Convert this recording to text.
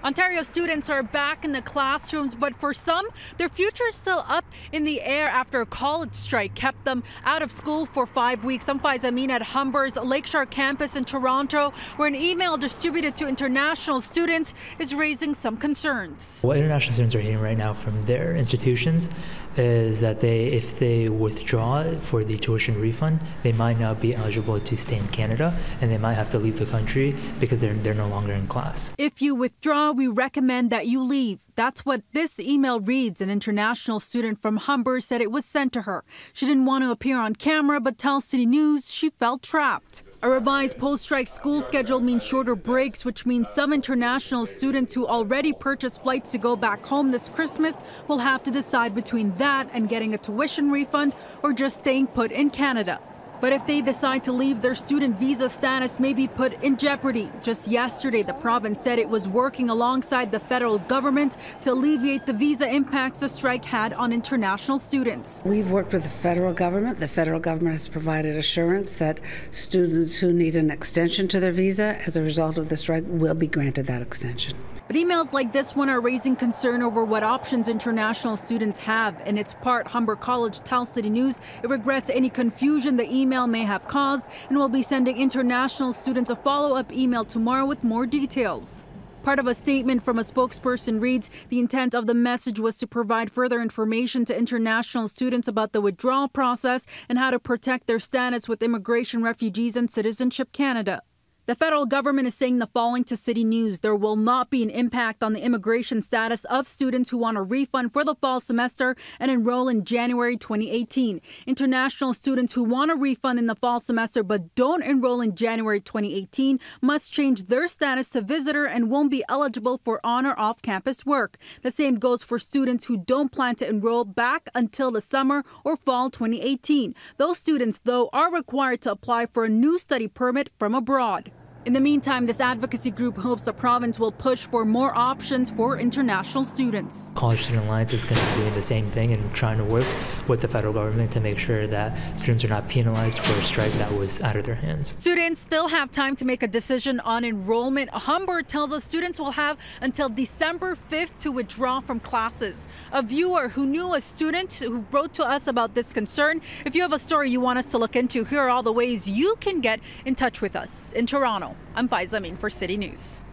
Ontario students are back in the classrooms, but for some, their future is still up in the air after a college strike kept them out of school for 5 weeks. I'm Faiza Amin at Humber's Lakeshore campus in Toronto, where an email distributed to international students is raising some concerns. What international students are hearing right now from their institutions is that if they withdraw for the tuition refund, they might not be eligible to stay in Canada, and they might have to leave the country because they're no longer in class. If you withdraw, we recommend that you leave. That's what this email reads. An international student from Humber said it was sent to her. She didn't want to appear on camera, but tells City News she felt trapped. A revised post-strike school schedule means shorter breaks, which means some international students who already purchased flights to go back home this Christmas will have to decide between that and getting a tuition refund or just staying put in Canada. But if they decide to leave, their student visa status may be put in jeopardy. Just yesterday, the province said it was working alongside the federal government to alleviate the visa impacts the strike had on international students. We've worked with the federal government. The federal government has provided assurance that students who need an extension to their visa as a result of the strike will be granted that extension. But emails like this one are raising concern over what options international students have. In its part, Humber College tells City News it regrets any confusion the email may have caused and will be sending international students a follow-up email tomorrow with more details. Part of a statement from a spokesperson reads, the intent of the message was to provide further information to international students about the withdrawal process and how to protect their status with Immigration, Refugees and Citizenship Canada. The federal government is saying the following to City News: there will not be an impact on the immigration status of students who want a refund for the fall semester and enroll in January 2018. International students who want a refund in the fall semester but don't enroll in January 2018 must change their status to visitor and won't be eligible for on or off-campus work. The same goes for students who don't plan to enroll back until the summer or fall 2018. Those students, though, are required to apply for a new study permit from abroad. In the meantime, this advocacy group hopes the province will push for more options for international students. College Student Alliance is going to be doing the same thing and trying to work with the federal government to make sure that students are not penalized for a strike that was out of their hands. Students still have time to make a decision on enrollment. Humber tells us students will have until December 5th to withdraw from classes. A viewer who knew a student who wrote to us about this concern. If you have a story you want us to look into, here are all the ways you can get in touch with us. In Toronto, I'm Faiza Amin for City News.